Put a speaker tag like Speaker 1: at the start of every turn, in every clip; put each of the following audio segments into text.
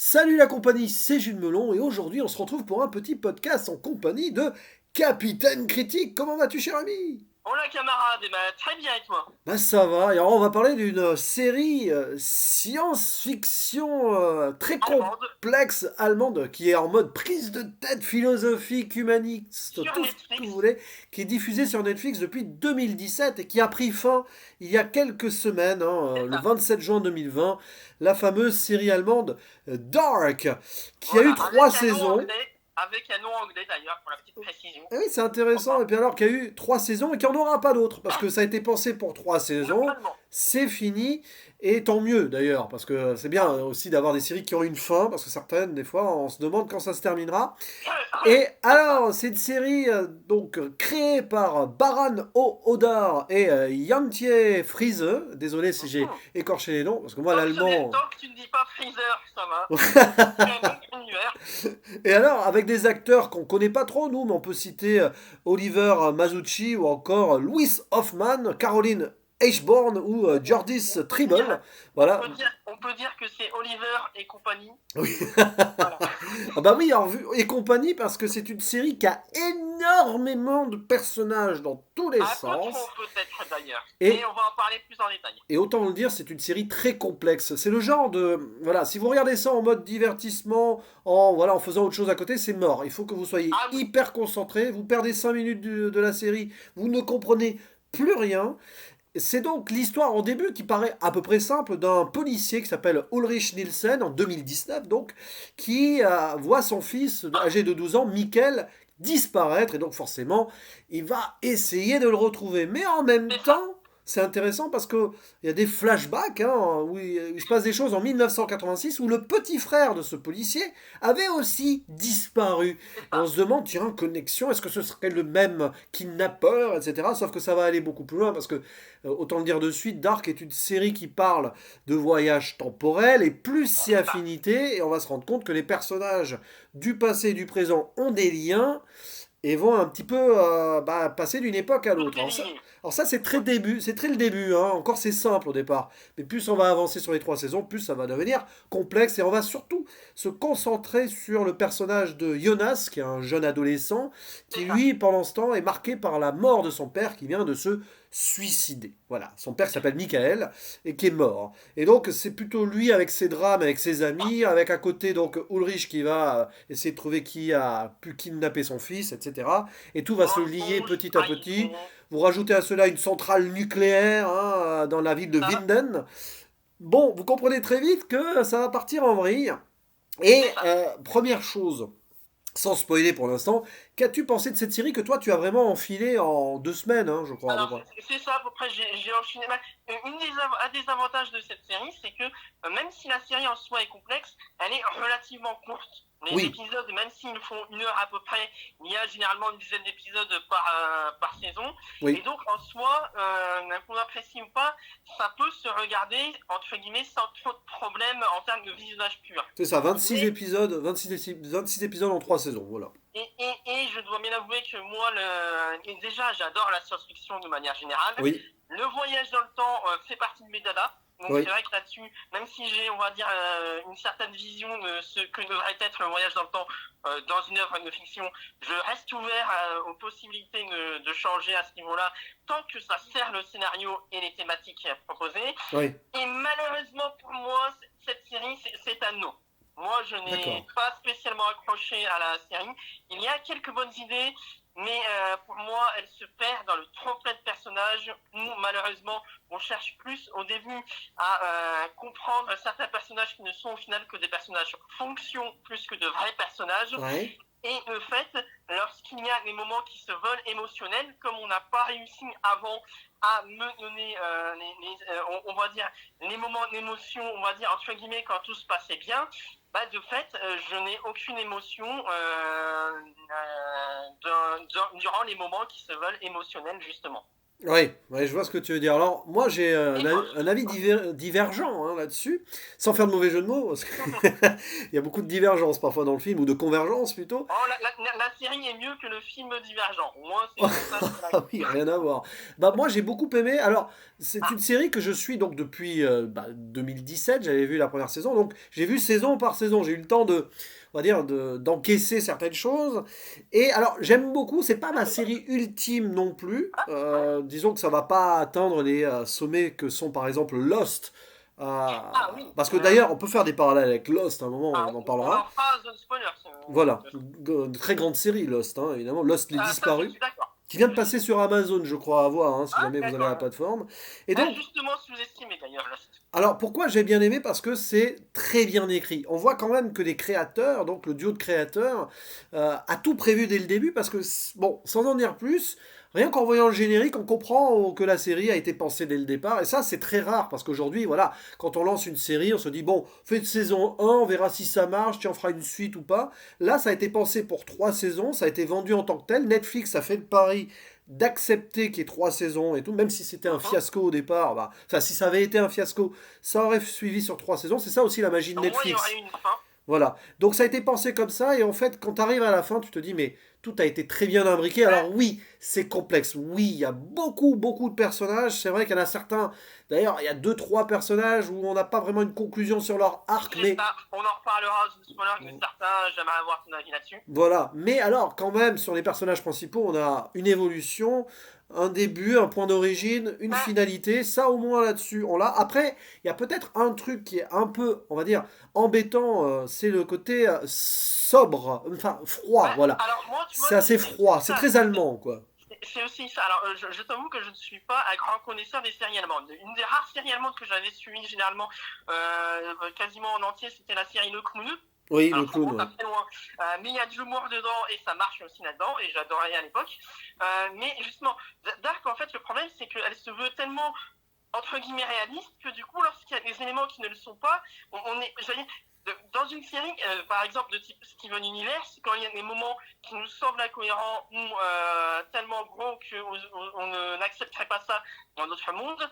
Speaker 1: Salut la compagnie, c'est Jules Melon et aujourd'hui on se retrouve pour un petit podcast en compagnie de Capitaine Critique. Comment vas-tu cher ami?
Speaker 2: Hola camarade, eh ben, très bien et toi?
Speaker 1: Ben ça va, et alors on va parler d'une série science-fiction très
Speaker 2: Allemande,
Speaker 1: complexe allemande qui est en mode prise de tête philosophique, humaniste,
Speaker 2: sur
Speaker 1: tout ce que vous
Speaker 2: Netflix.
Speaker 1: voulez, qui est diffusée sur Netflix depuis 2017 et qui a pris fin il y a quelques semaines,
Speaker 2: C'est
Speaker 1: le
Speaker 2: ça.
Speaker 1: 27 juin 2020, la fameuse série allemande Dark, qui a
Speaker 2: Voilà,
Speaker 1: eu trois saisons.
Speaker 2: avec un nom anglais d'ailleurs, pour la petite précision.
Speaker 1: Ah oui, c'est intéressant. Et
Speaker 2: Enfin,
Speaker 1: puis alors qu'il y a eu trois saisons et qu'il n'y en aura pas d'autres, parce que ça a été pensé pour trois saisons,
Speaker 2: normalement.
Speaker 1: c'est fini, et tant mieux d'ailleurs, parce que c'est bien aussi d'avoir des séries qui ont une fin, parce que certaines, des fois, on se demande quand ça se terminera. Et
Speaker 2: C'est ça.
Speaker 1: alors, c'est une série créée par Baran Odar et Jantje Friese. Désolé si j'ai
Speaker 2: Mhm.
Speaker 1: écorché les noms, parce que moi l'allemand.
Speaker 2: Tant que tu ne dis pas Freezer, ça va. C'est un nom d'univers.
Speaker 1: Et alors, avec des acteurs qu'on connaît pas trop, nous, mais on peut citer Oliver Masucci ou encore Louis Hoffman, Caroline Eichborn ou Jordis
Speaker 2: On peut dire,
Speaker 1: Tribble. Voilà.
Speaker 2: on peut dire que c'est Oliver et compagnie.
Speaker 1: Oui.
Speaker 2: Voilà.
Speaker 1: Ah bah oui, et compagnie, parce que c'est une série qui a énormément de personnages dans tous les
Speaker 2: Un peu trop
Speaker 1: sens.
Speaker 2: peut-être d'ailleurs. Mais
Speaker 1: Et,
Speaker 2: on va en parler plus en détail.
Speaker 1: et autant le dire, c'est une série très complexe. C'est le genre de... Voilà, si vous regardez ça en mode divertissement, en faisant autre chose à côté, c'est mort. Il faut que vous soyez
Speaker 2: Ah oui,
Speaker 1: hyper concentré. Vous perdez 5 minutes de la série, vous ne comprenez plus rien. C'est donc l'histoire en début qui paraît à peu près simple d'un policier qui s'appelle Ulrich Nielsen en 2019 donc qui voit son fils âgé de 12 ans, Mikkel, disparaître et donc forcément il va essayer de le retrouver. Mais en même
Speaker 2: c'est ça.
Speaker 1: temps, c'est intéressant parce qu'il y a des flashbacks où il se passe des choses en 1986 où le petit frère de ce policier avait aussi disparu.
Speaker 2: C'est
Speaker 1: Et on
Speaker 2: ça.
Speaker 1: se demande, tiens, connexion, est-ce que ce serait le même kidnappeur, etc. Sauf que ça va aller beaucoup plus loin parce que autant le dire de suite, Dark est une série qui parle de voyage temporel et plus c'est
Speaker 2: C'est ça.
Speaker 1: affinité, et on va se rendre compte que les personnages du passé et du présent ont des liens et vont un petit peu passer d'une époque à
Speaker 2: Tout
Speaker 1: l'autre.
Speaker 2: est lié.
Speaker 1: Alors ça, c'est très le début, hein. Encore c'est simple au départ, mais plus on va avancer sur les trois saisons, plus ça va devenir complexe, et on va surtout se concentrer sur le personnage de Jonas, qui est un jeune adolescent, qui
Speaker 2: C'est ça.
Speaker 1: lui, pendant ce temps, est marqué par la mort de son père qui vient de se suicider. Voilà, son père s'appelle Michael et qui est mort. Et donc c'est plutôt lui avec ses drames, avec ses amis, avec à côté donc Ulrich qui va essayer de trouver qui a pu kidnapper son fils, etc. Et tout va se
Speaker 2: Manche
Speaker 1: lier
Speaker 2: rouge,
Speaker 1: petit à petit.
Speaker 2: trahison,
Speaker 1: Vous rajoutez à cela une centrale nucléaire dans la ville de
Speaker 2: ça,
Speaker 1: Winden. Bon, vous comprenez très vite que ça va partir en vrille. Et
Speaker 2: c'est ça.
Speaker 1: première chose, sans spoiler pour l'instant, qu'as-tu pensé de cette série que toi tu as vraiment enfilé en 2 semaines, hein, je crois à peu
Speaker 2: Alors,
Speaker 1: près.
Speaker 2: c'est ça à peu près, j'ai enchaîné. Un des avantages de cette série, c'est que même si la série en soi est complexe, elle est relativement courte. Les
Speaker 1: Oui,
Speaker 2: épisodes, même s'ils font 1 heure à peu près, il y a généralement une dizaine d'épisodes par saison. Et
Speaker 1: oui.
Speaker 2: donc, en soi, qu'on apprécie ou pas, ça peut se regarder, entre guillemets, sans trop de problèmes en termes de visionnage pur.
Speaker 1: C'est ça, 26
Speaker 2: Mais
Speaker 1: épisodes, 26 épisodes en 3 saisons, voilà.
Speaker 2: et je dois bien avouer que moi, déjà, j'adore la science-fiction de manière générale.
Speaker 1: Oui,
Speaker 2: Le voyage dans le temps fait partie de mes dadas. Donc c'est
Speaker 1: oui,
Speaker 2: vrai que là-dessus, même si j'ai, on va dire, une certaine vision de ce que devrait être le voyage dans le temps dans une œuvre de fiction, je reste ouvert aux possibilités de changer à ce niveau-là, tant que ça sert le scénario et les thématiques proposées.
Speaker 1: oui,
Speaker 2: Et malheureusement pour moi, cette série, c'est un non. Moi, je
Speaker 1: d'accord.
Speaker 2: n'ai pas spécialement accroché à la série. Il y a quelques bonnes idées, mais pour moi, elle se perd dans le trop-plein de personnages où, malheureusement, on cherche plus au début à comprendre certains personnages qui ne sont au final que des personnages fonction plus que de vrais personnages.
Speaker 1: Ouais,
Speaker 2: Et le fait, lorsqu'il y a des moments qui se veulent émotionnels, comme on n'a pas réussi avant à me donner, on va dire, les moments d'émotion, on va dire, entre guillemets, quand tout se passait bien, bah, de fait, je n'ai aucune émotion durant les moments qui se veulent émotionnels, justement.
Speaker 1: Oui, ouais, je vois ce que tu veux dire. Alors, moi, j'ai
Speaker 2: Et toi?
Speaker 1: un avis divergent hein, là-dessus, sans faire de mauvais jeu de mots, parce qu'il y a beaucoup de divergences parfois dans le film, ou de convergence plutôt.
Speaker 2: Oh, la série est mieux que le film Divergent. Au moins, ça, je suis
Speaker 1: Ah
Speaker 2: d'accord.
Speaker 1: oui, rien à voir. Bah, moi, j'ai beaucoup aimé. Alors, c'est
Speaker 2: Ah,
Speaker 1: une série que je suis donc depuis 2017. J'avais vu la première saison. Donc, j'ai vu saison par saison. J'ai eu le temps on va dire, d'encaisser certaines choses. Et alors, j'aime beaucoup. C'est pas ma série ultime non plus.
Speaker 2: ouais.
Speaker 1: Disons que ça va pas atteindre les sommets que sont par exemple Lost.
Speaker 2: Ah oui.
Speaker 1: Parce que d'ailleurs, on peut faire des parallèles avec Lost à un moment,
Speaker 2: Ah
Speaker 1: on en
Speaker 2: oui, on
Speaker 1: parlera.
Speaker 2: en fera Zone Spoiler.
Speaker 1: Voilà, une très grande série Lost, hein, évidemment. Lost, les
Speaker 2: Ah, ça, je
Speaker 1: disparus
Speaker 2: suis d'accord.
Speaker 1: qui vient de
Speaker 2: Je suis
Speaker 1: passer sur Amazon, je crois, à voir, hein, si
Speaker 2: Ah,
Speaker 1: jamais vous avez la
Speaker 2: d'accord.
Speaker 1: plateforme. Et donc,
Speaker 2: Injustement sous-estimé d'ailleurs, Lost.
Speaker 1: alors pourquoi j'ai bien aimé? Parce que c'est très bien écrit. On voit quand même que les créateurs, donc le duo de créateurs, a tout prévu dès le début, parce que, bon, sans en dire plus, rien qu'en voyant le générique, on comprend que la série a été pensée dès le départ. Et ça, c'est très rare, parce qu'aujourd'hui, voilà, quand on lance une série, on se dit, bon, fais de saison 1, on verra si ça marche, tu en feras une suite ou pas. Là, ça a été pensé pour 3 saisons, ça a été vendu en tant que tel. Netflix a fait le pari d'accepter qu'il y ait 3 saisons et tout, même si c'était un
Speaker 2: Mhm.
Speaker 1: fiasco au départ, bah, enfin si ça avait été un fiasco, ça aurait suivi sur 3 saisons. C'est ça aussi la magie de
Speaker 2: Au moins, il y aurait
Speaker 1: Netflix.
Speaker 2: une fin.
Speaker 1: Voilà. Donc ça a été pensé comme ça, et en fait, quand tu arrives à la fin, tu te dis, mais tout a été très bien imbriqué.
Speaker 2: Ouais,
Speaker 1: Alors oui, c'est complexe. Oui, il y a beaucoup, beaucoup de personnages. C'est vrai qu'il y en a certains. D'ailleurs, il y a deux, trois personnages où on n'a pas vraiment une conclusion sur leur arc,
Speaker 2: c'est
Speaker 1: mais
Speaker 2: ça. On en reparlera Zone Spoiler de certains. J'aimerais avoir ton avis là-dessus.
Speaker 1: voilà. Mais alors, quand même, sur les personnages principaux, on a une évolution, un début, un point d'origine, une
Speaker 2: Ouais,
Speaker 1: finalité. Ça, au moins là-dessus, on l'a. Après, il y a peut-être un truc qui est un peu, on va dire, embêtant. C'est le côté sobre, enfin froid.
Speaker 2: ouais.
Speaker 1: Voilà.
Speaker 2: Alors, moi, tu vois,
Speaker 1: C'est assez
Speaker 2: c'est aussi
Speaker 1: froid. C'est
Speaker 2: ça.
Speaker 1: très allemand, quoi.
Speaker 2: C'est aussi ça. Alors, je t'avoue que je ne suis pas un grand connaisseur des séries allemandes. Une des rares séries allemandes que j'avais suivies généralement quasiment en entier, c'était la série Le Clown.
Speaker 1: Oui, le
Speaker 2: Alors, ça
Speaker 1: clown,
Speaker 2: remonte
Speaker 1: ouais.
Speaker 2: à très loin. Mais il y a de l'humour dedans et ça marche aussi là-dedans. Et j'adorais à l'époque. Mais justement, Dark, en fait, le problème, c'est qu'elle se veut tellement entre guillemets réaliste que du coup lorsqu'il y a des éléments qui ne le sont pas on est dans une série par exemple de type Steven Universe quand il y a des moments qui nous semblent incohérents ou tellement gros qu'on n'accepterait pas ça dans notre monde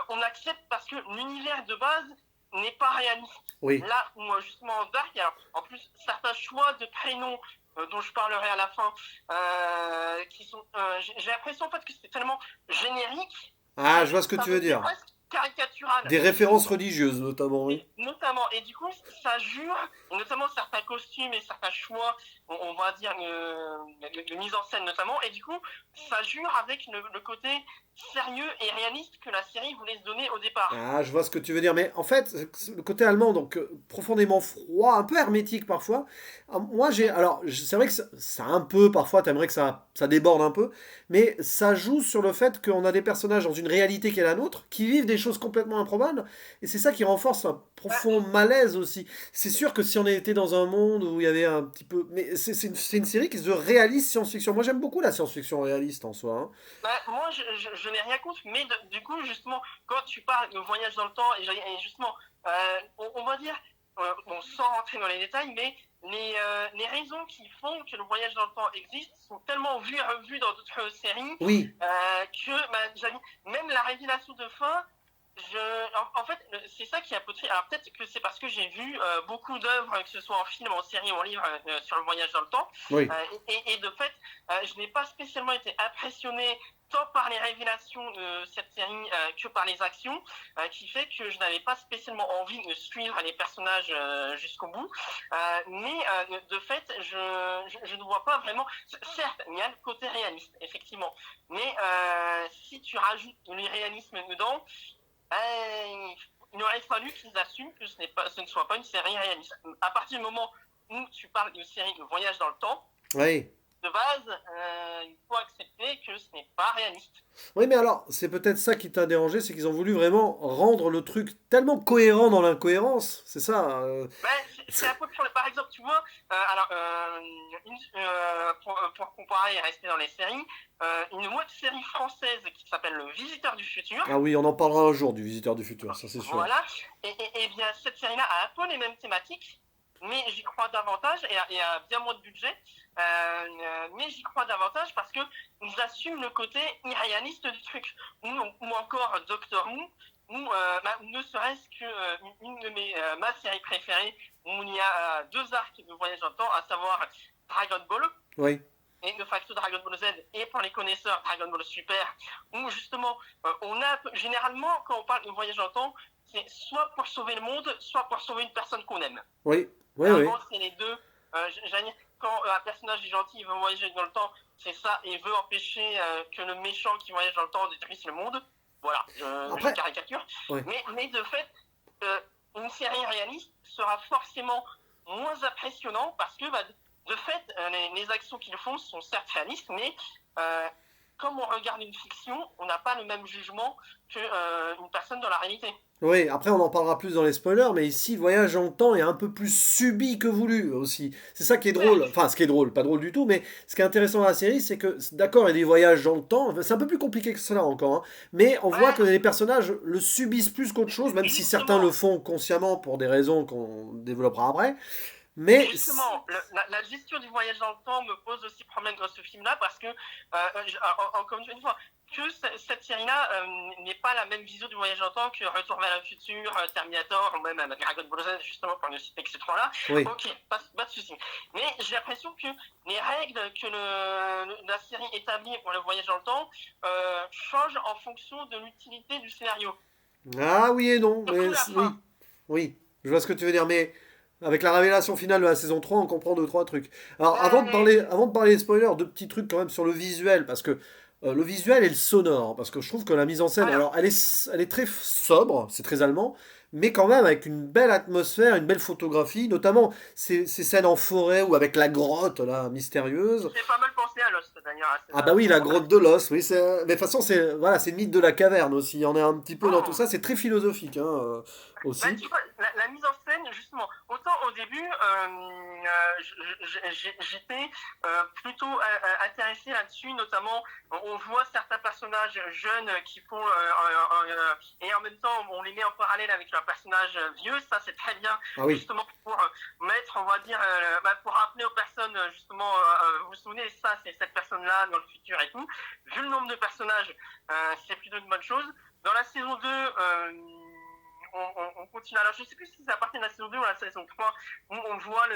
Speaker 2: on accepte parce que l'univers de base n'est pas réaliste
Speaker 1: Oui.
Speaker 2: là où justement Dark alors, en plus certains choix de prénoms dont je parlerai à la fin qui sont j'ai l'impression en fait que c'est tellement générique
Speaker 1: Ah,
Speaker 2: que
Speaker 1: je vois ce que
Speaker 2: ça
Speaker 1: tu veux
Speaker 2: devient
Speaker 1: dire.
Speaker 2: presque caricatural.
Speaker 1: Des
Speaker 2: Et du coup,
Speaker 1: références religieuses, notamment, oui.
Speaker 2: notamment, et du coup, ça jure, et notamment certains costumes et certains choix, on va dire, de mise en scène notamment, et du coup, ça jure avec le côté sérieux et réaliste que la série voulait se donner au départ.
Speaker 1: Ah, je vois ce que tu veux dire. Mais en fait, le côté allemand, donc profondément froid, un peu hermétique parfois. Moi, j'ai. Alors, c'est vrai que ça un peu, parfois, t'aimerais que ça déborde un peu. Mais ça joue sur le fait qu'on a des personnages dans une réalité qui est la nôtre, qui vivent des choses complètement improbables. Et c'est ça qui renforce un profond malaise aussi. C'est sûr que si on était dans un monde où il y avait un petit peu. Mais c'est une série qui se veut réaliste science-fiction. Moi, j'aime beaucoup la science-fiction réaliste en soi, hein.
Speaker 2: Bah, moi, je n'ai rien contre, mais du coup, justement, quand tu parles de voyage dans le temps, et justement, on va dire, bon, sans rentrer dans les détails, mais les raisons qui font que le voyage dans le temps existe sont tellement vues et revues dans d'autres séries
Speaker 1: Oui.
Speaker 2: que bah, même la révélation de fin, en fait, c'est ça qui est un peu triste. Alors peut-être que c'est parce que j'ai vu beaucoup d'œuvres, que ce soit en film, en série ou en livre, sur le voyage dans le temps.
Speaker 1: Oui.
Speaker 2: Et de fait, je n'ai pas spécialement été impressionné tant par les révélations de cette série que par les actions, qui fait que je n'avais pas spécialement envie de suivre les personnages jusqu'au bout. Mais de fait, je ne vois pas vraiment. Certes, il y a le côté réaliste, effectivement. Mais si tu rajoutes du réalisme dedans, il aurait fallu qu'ils assument que ce ne soit pas une série réaliste. À partir du moment où tu parles d'une série de voyage dans le temps,
Speaker 1: Oui.
Speaker 2: de base, il faut accepter que ce n'est pas réaliste.
Speaker 1: Oui, mais alors, c'est peut-être ça qui t'a dérangé, c'est qu'ils ont voulu vraiment rendre le truc tellement cohérent dans l'incohérence. C'est ça.
Speaker 2: Ben, c'est un peu par exemple, tu vois, pour comparer et rester dans les séries, une web série française qui s'appelle Le Visiteur du Futur.
Speaker 1: Ah oui, on en parlera un jour du Visiteur du Futur, ça c'est sûr.
Speaker 2: Voilà, et bien cette série-là a un peu les mêmes thématiques, mais j'y crois davantage et à bien moins de budget. Mais j'y crois davantage parce que ils assument le côté irréaliste du truc. Ou encore Doctor Who, ou ne serait-ce qu'une de ma série préférée, où il y a deux arcs de voyage dans le temps, à savoir Dragon Ball.
Speaker 1: Oui.
Speaker 2: Et de facto Dragon Ball Z, et pour les connaisseurs Dragon Ball Super, où justement on a généralement quand on parle de voyage dans le temps, c'est soit pour sauver le monde, soit pour sauver une personne qu'on aime.
Speaker 1: Oui, oui,
Speaker 2: en
Speaker 1: oui.
Speaker 2: gros, c'est les deux. J'allais dire, quand un personnage est gentil, il veut voyager dans le temps, c'est ça, et veut empêcher que le méchant qui voyage dans le temps détruise le monde. Voilà, je caricature.
Speaker 1: Ouais.
Speaker 2: Mais de fait, une série réaliste sera forcément moins impressionnante parce que de fait, les actions qu'ils font sont certes réalistes, mais comme on regarde une fiction, on n'a pas le même jugement qu'une personne dans la réalité.
Speaker 1: Oui, après on en parlera plus dans les spoilers, mais ici le voyage dans le temps est un peu plus subi que voulu aussi. C'est ça qui est drôle, enfin ce qui est drôle, pas drôle du tout, mais ce qui est intéressant dans la série, c'est que d'accord, il y a des voyages dans le temps, c'est un peu plus compliqué que cela encore, hein, mais on voit que les personnages le subissent plus qu'autre chose, même si certains le font consciemment pour des raisons qu'on développera après. Mais
Speaker 2: justement, la gestion du voyage dans le temps me pose aussi problème dans ce film-là parce que, encore une fois, que cette série-là n'est pas la même vision du voyage dans le temps que Retour vers le futur, Terminator ou même Dragon Ball Z, justement, pour ne citer que ces trois-là.
Speaker 1: Oui.
Speaker 2: Ok, pas de souci. Mais j'ai l'impression que les règles que la série établit pour le voyage dans le temps changent en fonction de l'utilité du scénario.
Speaker 1: Ah oui et non, mais oui, je vois ce que tu veux dire, mais avec la révélation finale de la saison 3, on comprend 2-3 trucs. Alors, avant de parler des spoilers, deux petits trucs quand même sur le visuel, parce que le visuel et le sonore, parce que je trouve que la mise en scène, alors elle est très sobre, c'est très allemand, mais quand même avec une belle atmosphère, une belle photographie, notamment ces scènes en forêt ou avec la grotte là, mystérieuse.
Speaker 2: J'ai pas mal pensé à Lost d'ailleurs.
Speaker 1: Ah bah oui, la grotte de l'os, oui, mais de toute façon, c'est voilà, c'est le mythe de la caverne aussi, il y en a un petit peu dans tout ça, c'est très philosophique hein, aussi.
Speaker 2: Bah, tu vois, la mise en scène, justement, autant au début, j'étais plutôt intéressé là-dessus, notamment, on voit certains personnages jeunes qui font, et en même temps, on les met en parallèle avec leurs personnages vieux, ça c'est très bien, justement, pour mettre, on va dire, pour rappeler aux personnes, justement, vous vous souvenez, ça c'est cette personne-là dans le futur et tout. Vu le nombre de personnages, c'est plutôt une bonne chose. Dans la saison 2, on continue. Alors, je ne sais plus si c'est à partir de la saison 2 ou la saison 3 où on voit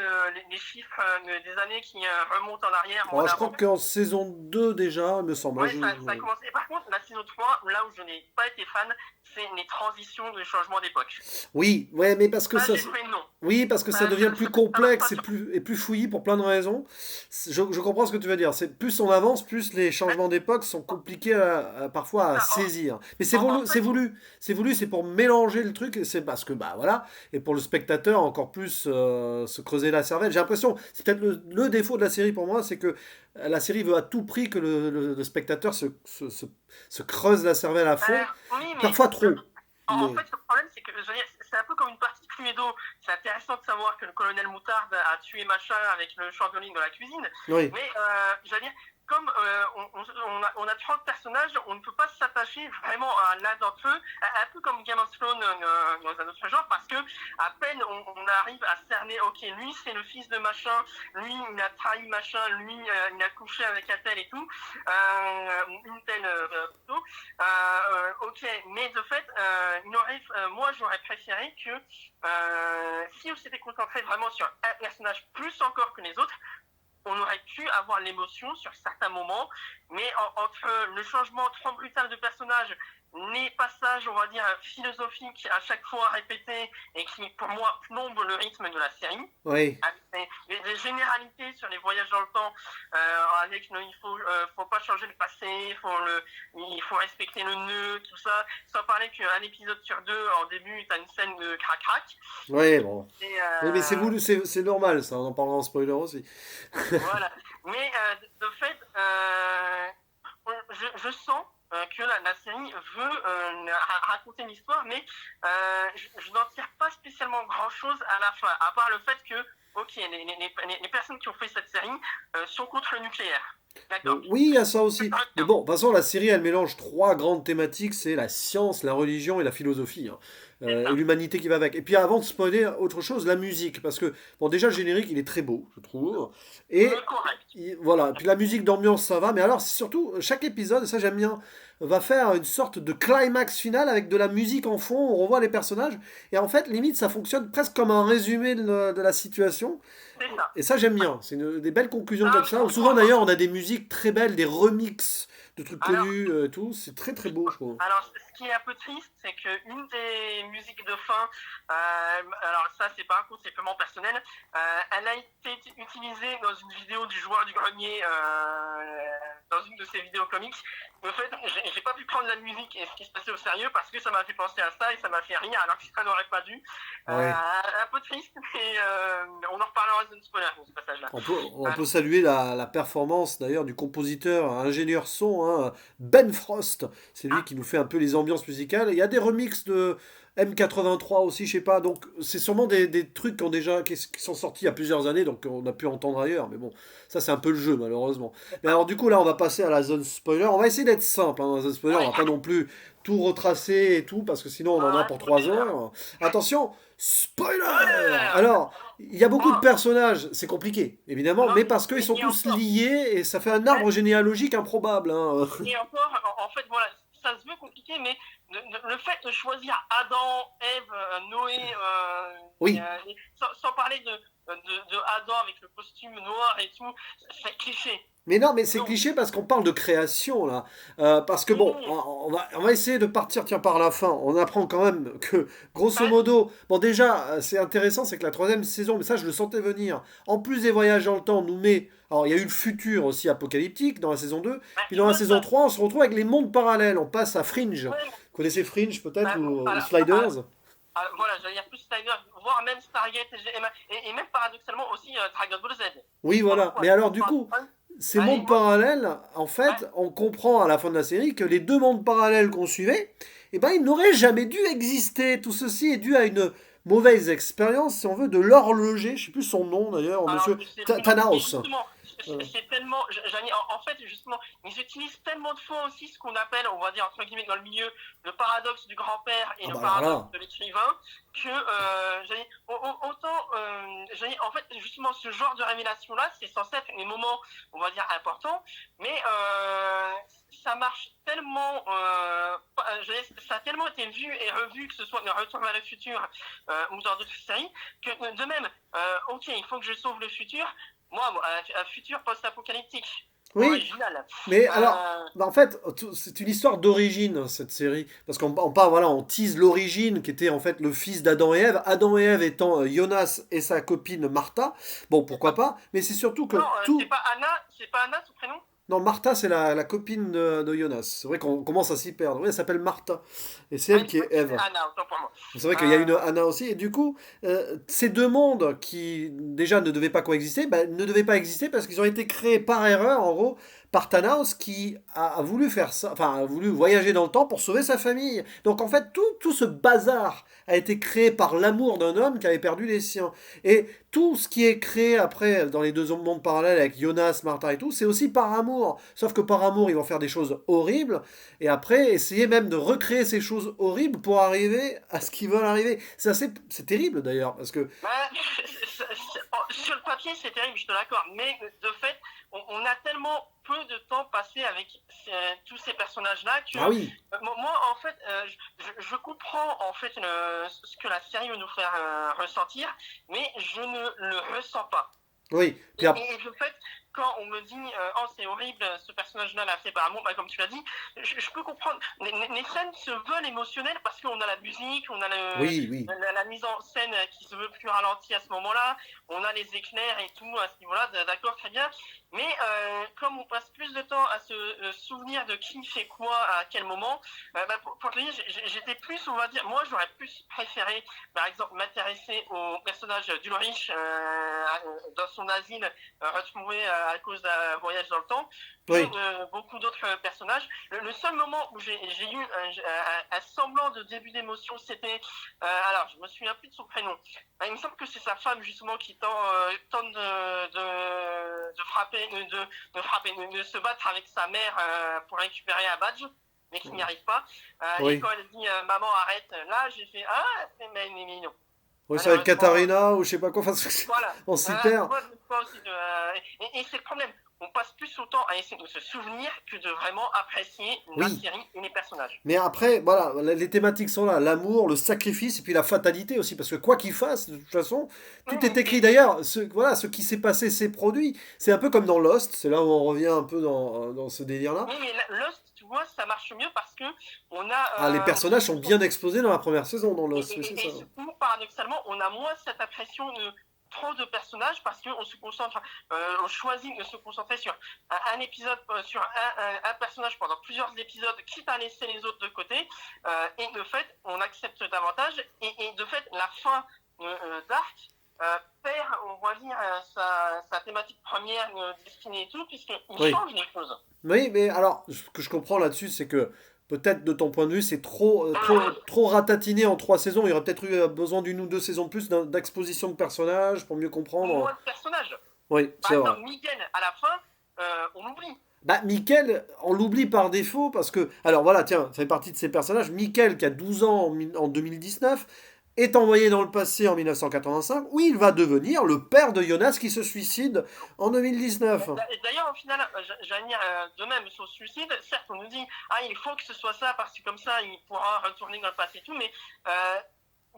Speaker 2: les chiffres des années qui remontent en arrière.
Speaker 1: Je crois qu'en saison 2 déjà, il me semble.
Speaker 2: Oui, ça a commencé. Par contre, la saison 3, là où je n'ai pas été fan, c'est les transitions de changement d'époque.
Speaker 1: Oui, ouais, mais parce que ça. Oui, parce que ça devient plus complexe et plus fouillis pour plein de raisons. Je comprends ce que tu veux dire. C'est plus on avance, plus les changements d'époque sont compliqués parfois à saisir. Mais c'est voulu, c'est pour mélanger le truc. C'est parce que bah voilà, et pour le spectateur encore plus se creuser la cervelle. J'ai l'impression, c'est peut-être le défaut de la série pour moi, c'est que la série veut à tout prix que le spectateur se creuse la cervelle à fond, parfois trop.
Speaker 2: En fait, le problème, c'est que c'est un peu comme une partie Cluedo. C'est intéressant de savoir que le colonel Moutarde a tué machin avec le chandelier dans la cuisine.
Speaker 1: Oui.
Speaker 2: Mais, j'allais dire, comme on a 30 personnages, on ne peut pas s'attacher vraiment à l'un d'entre eux, un peu comme Game of Thrones dans un autre genre, parce que à peine on arrive à cerner, ok, lui c'est le fils de machin, lui il a trahi machin, lui il a couché avec un tel et tout, une telle plutôt, ok, mais de fait, moi j'aurais préféré que si on s'était concentré vraiment sur un personnage plus encore que les autres, on aurait pu avoir l'émotion sur certains moments, mais entre le changement trop brutal de personnage, les passages, on va dire, philosophiques à chaque fois répétés et qui, pour moi, plombent le rythme de la série.
Speaker 1: Oui.
Speaker 2: Les généralités sur les voyages dans le temps, avec il faut pas changer le passé, il faut respecter le nœud, tout ça. Sans parler qu'un épisode sur 2, en début, tu as une scène de crac-crac.
Speaker 1: Oui, bon. Oui, mais c'est voulu, c'est normal, ça, on en parlera en spoiler aussi.
Speaker 2: Voilà. Mais de fait, je sens que la série veut raconter une histoire, mais je n'en tire pas spécialement grand-chose à la fin, à part le fait que, ok, les personnes qui ont fait cette série sont contre le nucléaire. D'accord.
Speaker 1: Oui, il y a ça aussi. Mais
Speaker 2: D'accord.
Speaker 1: bon, de toute façon, la série, elle mélange trois grandes thématiques, c'est la science, la religion et la philosophie, hein.
Speaker 2: C'est
Speaker 1: Et
Speaker 2: ça.
Speaker 1: l'humanité qui va avec. Et puis avant de spoiler, autre chose, la musique. Parce que, bon, déjà, le générique, il est très beau, je trouve. Et
Speaker 2: Correct.
Speaker 1: voilà, puis la musique d'ambiance, ça va. Mais alors, c'est surtout, chaque épisode, et ça j'aime bien, va faire une sorte de climax final avec de la musique en fond, on revoit les personnages. Et en fait, limite, ça fonctionne presque comme un résumé de la situation.
Speaker 2: C'est ça.
Speaker 1: Et ça, j'aime
Speaker 2: Ouais.
Speaker 1: bien. C'est des belles conclusions
Speaker 2: Ah,
Speaker 1: comme
Speaker 2: je
Speaker 1: ça. Ou souvent,
Speaker 2: comprends.
Speaker 1: d'ailleurs, on a des musiques très belles, des remixes de trucs
Speaker 2: Alors,
Speaker 1: connus et tout. C'est très très beau, je trouve.
Speaker 2: Alors, ce qui est un peu triste, c'est qu'une des musiques de fin, alors ça, c'est pas un coup, c'est purement personnel, elle a été utilisée dans une vidéo du joueur du grenier, dans une de ses vidéos comics. En fait, j'ai pas pu prendre la musique et ce qui se passait au sérieux parce que ça m'a fait penser à ça et ça m'a fait rire alors que ça n'aurait pas dû.
Speaker 1: Ouais.
Speaker 2: Un peu triste, mais on en reparlera dans une spoiler pour ce passage-là.
Speaker 1: On peut saluer la performance d'ailleurs du compositeur, ingénieur son, hein, Ben Frost. C'est lui
Speaker 2: Ah,
Speaker 1: qui nous fait un peu les ambiances musicales. Il y a des remixes de M83 aussi, je sais pas. Donc c'est sûrement des trucs qui sont sortis il y a plusieurs années, donc on a pu entendre ailleurs. Mais bon, ça c'est un peu le jeu malheureusement. Mais alors du coup là, on va passer à la zone spoiler. On va essayer d'être simple, hein, dans la zone spoiler. On va pas non plus tout retracer et tout, parce que sinon on en a pour 3 heures. Attention, spoiler! Alors, il y a beaucoup de
Speaker 2: bon,
Speaker 1: personnages, c'est compliqué, évidemment,
Speaker 2: non,
Speaker 1: mais parce qu'ils sont
Speaker 2: et
Speaker 1: tous
Speaker 2: encore.
Speaker 1: liés et ça fait un arbre généalogique improbable, hein.
Speaker 2: Et encore, en fait, voilà, ça se veut compliqué, mais le fait de choisir Adam, Ève, Noé,
Speaker 1: Oui,
Speaker 2: sans parler de Adam avec le costume noir et tout, c'est cliché.
Speaker 1: mais non, mais c'est
Speaker 2: Donc,
Speaker 1: cliché parce qu'on parle de création là. Parce que bon,
Speaker 2: oui,
Speaker 1: on va essayer de partir tiens, par la fin. On apprend quand même que, grosso
Speaker 2: vas-y,
Speaker 1: modo, bon déjà, c'est intéressant, c'est que la troisième saison, mais ça je le sentais venir, en plus des voyages dans le temps, nous met... Alors il y a eu le futur aussi apocalyptique dans la saison 2, puis
Speaker 2: tu
Speaker 1: dans la
Speaker 2: vois
Speaker 1: saison
Speaker 2: ça.
Speaker 1: 3, on se retrouve avec les mondes parallèles. On passe à Fringe. Vous
Speaker 2: Ouais,
Speaker 1: connaissez Fringe peut-être, ou
Speaker 2: voilà,
Speaker 1: Sliders?
Speaker 2: voilà, j'allais dire plus Snyder, voire même Stargate et même paradoxalement aussi Dragon Ball Z.
Speaker 1: Oui,
Speaker 2: Pour le
Speaker 1: voilà.
Speaker 2: coup,
Speaker 1: Mais alors, du coup, ces
Speaker 2: allez,
Speaker 1: mondes
Speaker 2: moi,
Speaker 1: parallèles, en
Speaker 2: ouais,
Speaker 1: fait, on comprend à la fin de la série que les deux mondes parallèles qu'on suivait, eh ben, ils n'auraient jamais dû exister. Tout ceci est dû à une mauvaise expérience, si on veut, de l'horloger. Je sais plus son nom d'ailleurs,
Speaker 2: alors,
Speaker 1: monsieur
Speaker 2: je sais plus, non. Et
Speaker 1: Thanos.
Speaker 2: justement,
Speaker 1: Voilà.
Speaker 2: c'est tellement. En fait, justement, ils utilisent tellement de fois aussi ce qu'on appelle, on va dire, entre guillemets, dans le milieu, le paradoxe du grand-père et
Speaker 1: Ah
Speaker 2: le
Speaker 1: bah alors
Speaker 2: paradoxe
Speaker 1: là.
Speaker 2: de l'écrivain, que, autant, en fait, justement, ce genre de révélation-là, c'est censé être des moments, on va dire, importants, mais ça marche tellement. Ça a tellement été vu et revu, que ce soit dans Retour vers le futur ou dans d'autres séries, que de même, ok, il faut que je sauve le futur. Moi, un futur post-apocalyptique,
Speaker 1: Oui,
Speaker 2: original.
Speaker 1: mais alors, bah, en fait, c'est une histoire d'origine, cette série. Parce qu'on parle, voilà, on tease l'origine, qui était en fait le fils d'Adam et Ève. Adam et Ève étant Jonas et sa copine Martha. Bon, pourquoi pas, mais c'est surtout
Speaker 2: Non,
Speaker 1: que tout.
Speaker 2: C'est pas Anna son prénom.
Speaker 1: Non, Martha, c'est la copine de Jonas. C'est vrai qu'on commence à s'y perdre. Oui, elle s'appelle Martha. Et c'est
Speaker 2: Ah,
Speaker 1: elle
Speaker 2: il me
Speaker 1: qui est
Speaker 2: semble que c'est
Speaker 1: Ève.
Speaker 2: Anna, autant pour moi.
Speaker 1: C'est vrai qu'il y a une
Speaker 2: Euh,
Speaker 1: Anna aussi. Et du coup, ces deux mondes qui déjà ne devaient pas coexister, ben, ne devaient pas exister parce qu'ils ont été créés par erreur, en gros, par Thanos qui a voulu faire ça, enfin, a voulu voyager dans le temps pour sauver sa famille. Donc en fait, tout ce bazar a été créé par l'amour d'un homme qui avait perdu les siens. Et tout ce qui est créé après dans les deux mondes parallèles avec Jonas, Martha et tout, c'est aussi par amour. Sauf que par amour, ils vont faire des choses horribles et après essayer même de recréer ces choses horribles pour arriver à ce qu'ils veulent arriver. C'est terrible d'ailleurs parce que
Speaker 2: bah, sur le papier, c'est terrible, je te l'accorde. Mais de fait, on a tellement peu de temps passé avec tous ces personnages-là que
Speaker 1: ah oui,
Speaker 2: moi, en fait, je comprends en fait ce que la série veut nous faire ressentir, mais je ne le ressens pas.
Speaker 1: oui. Puis
Speaker 2: Et le fait, quand on me dit oh c'est horrible, ce personnage-là l'a fait par amour, bah, comme tu l'as dit, je peux comprendre. Les scènes se veulent émotionnelles parce qu'on a la musique, on a
Speaker 1: oui, oui.
Speaker 2: la mise en scène qui se veut plus ralentie à ce moment-là, on a les éclairs et tout à ce niveau-là, d'accord, très bien. Mais comme on passe plus de temps à se souvenir de qui fait quoi à quel moment, bah, pour te dire, j'étais plus, on va dire, moi j'aurais plus préféré, par exemple, m'intéresser au personnage d'Ulrich dans son asile, retrouver à cause d'un voyage dans le temps que
Speaker 1: Oui.
Speaker 2: beaucoup d'autres personnages. Le seul moment où j'ai eu un semblant de début d'émotion, c'était... alors, je me souviens plus de son prénom. Il me semble que c'est sa femme, justement, qui tente de se battre avec sa mère pour récupérer un badge, mais qui n'y arrive pas. Et
Speaker 1: Oui.
Speaker 2: quand elle dit maman arrête, là j'ai fait ah mais non.
Speaker 1: Oui, ça va être
Speaker 2: Malheureusement,
Speaker 1: Katharina ou je sais pas quoi. Enfin,
Speaker 2: voilà.
Speaker 1: on s'y
Speaker 2: Voilà, tu
Speaker 1: perd.
Speaker 2: vois, je crois aussi et c'est le problème. On passe plus son temps à essayer de se souvenir que de vraiment apprécier la
Speaker 1: Oui.
Speaker 2: série et les personnages.
Speaker 1: Mais après, voilà, les thématiques sont là. L'amour, le sacrifice et puis la fatalité aussi. Parce que quoi qu'il fasse, de toute façon, tout est écrit.
Speaker 2: Et
Speaker 1: D'ailleurs, voilà, ce qui s'est passé s'est produit. C'est un peu comme dans Lost. C'est là où on revient un peu dans ce délire-là.
Speaker 2: oui, mais Lost, tu vois, ça marche mieux parce que on
Speaker 1: Ah, les
Speaker 2: a
Speaker 1: personnages sont bien exposés dans la première saison dans Lost. Oui, c'est ça.
Speaker 2: et surtout, paradoxalement, on a moins cette impression de trop de personnages parce qu'on se concentre, on choisit de se concentrer sur un épisode, sur un personnage pendant plusieurs épisodes, quitte à laisser les autres de côté. Et de fait, on accepte davantage. Et de fait, la fin d'Arc perd, on va dire, sa thématique première destinée et tout, puisqu'il
Speaker 1: Oui.
Speaker 2: change les choses.
Speaker 1: Oui, mais alors, ce que je comprends là-dessus, c'est que peut-être de ton point de vue, c'est trop ratatiné en 3 saisons. Il y aurait peut-être eu besoin d'une ou 2 saisons de plus d'exposition de personnages pour mieux comprendre.
Speaker 2: Moins de personnages.
Speaker 1: Oui,
Speaker 2: Par
Speaker 1: c'est vrai.
Speaker 2: exemple, Miguel, à la fin, on oublie.
Speaker 1: Bah, Michael, on l'oublie par défaut parce que. Alors voilà, tiens, ça fait partie de ces personnages. Michael, qui a 12 ans en 2019, est envoyé dans le passé en 1985, où il va devenir le père de Jonas qui se suicide en 2019.
Speaker 2: D'ailleurs, au final, Janir, de même, son suicide, certes, on nous dit, ah, il faut que ce soit ça, parce que comme ça, il pourra retourner dans le passé et tout, mais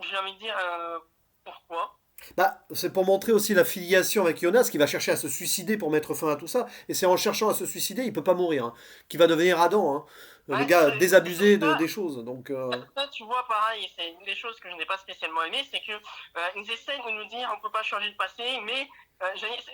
Speaker 2: j'ai envie de dire, pourquoi?
Speaker 1: Bah, c'est pour montrer aussi la filiation avec Jonas qui va chercher à se suicider pour mettre fin à tout ça. Et c'est en cherchant à se suicider, il peut pas mourir, hein, qu'il va devenir Adam, hein. Le
Speaker 2: Ouais,
Speaker 1: gars désabusé
Speaker 2: ça,
Speaker 1: des choses. Donc,
Speaker 2: ça, tu vois, pareil, c'est une des choses que je n'ai pas spécialement aimé, c'est que ils essayent de nous dire on peut pas changer le passé, mais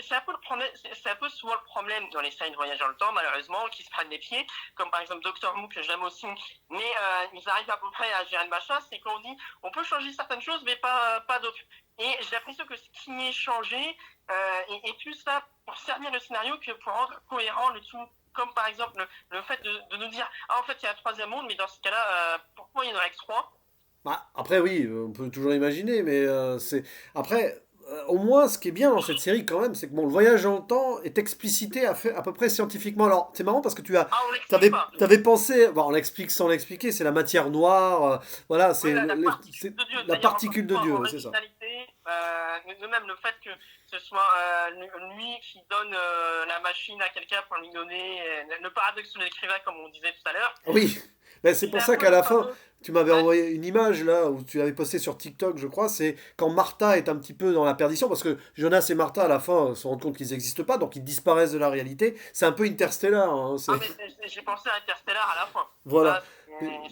Speaker 2: c'est un peu le problème, c'est un peu souvent le problème dans les séries de voyage dans le temps, malheureusement, qui se prennent les pieds, comme par exemple Doctor Who que j'aime aussi, mais ils arrivent à peu près à gérer le machin, c'est qu'on dit on peut changer certaines choses, mais pas d'autres. Et j'ai l'impression que ce qui est changé est plus ça pour servir le scénario que pour rendre cohérent le tout. Comme par exemple le fait de nous dire ah en fait il y a un troisième monde, mais dans ce cas-là, pourquoi il y en aurait que trois?
Speaker 1: bah, après, oui, on peut toujours imaginer, mais c'est. Après, au moins, ce qui est bien dans cette série, quand même, c'est que bon, le voyage dans le temps est explicité à peu près scientifiquement. Alors, c'est marrant parce que
Speaker 2: Ah, on l'explique pas.
Speaker 1: t'avais pensé. Bon, on l'explique sans l'expliquer, c'est la matière noire, voilà,
Speaker 2: Oui,
Speaker 1: c'est
Speaker 2: la particule de Dieu.
Speaker 1: la
Speaker 2: D'ailleurs, encore
Speaker 1: particule
Speaker 2: une
Speaker 1: de
Speaker 2: fois,
Speaker 1: Dieu, ouais, c'est ça.
Speaker 2: originalité, de même le fait que ce soit lui qui donne la machine à quelqu'un pour lui donner le paradoxe de l'écrivain, comme on disait tout à l'heure.
Speaker 1: Oui, ben, c'est
Speaker 2: Il est
Speaker 1: pour
Speaker 2: un
Speaker 1: ça
Speaker 2: peu
Speaker 1: qu'à
Speaker 2: le
Speaker 1: la fin,
Speaker 2: fameux.
Speaker 1: tu m'avais
Speaker 2: Ouais,
Speaker 1: envoyé une image là, où tu l'avais posté sur TikTok, je crois, c'est quand Martha est un petit peu dans la perdition, parce que Jonas et Martha, à la fin, se rendent compte qu'ils n'existent pas, donc ils disparaissent de la réalité. C'est un peu Interstellar, hein,
Speaker 2: ah, mais j'ai pensé à Interstellar à la fin.
Speaker 1: Voilà.
Speaker 2: Ça,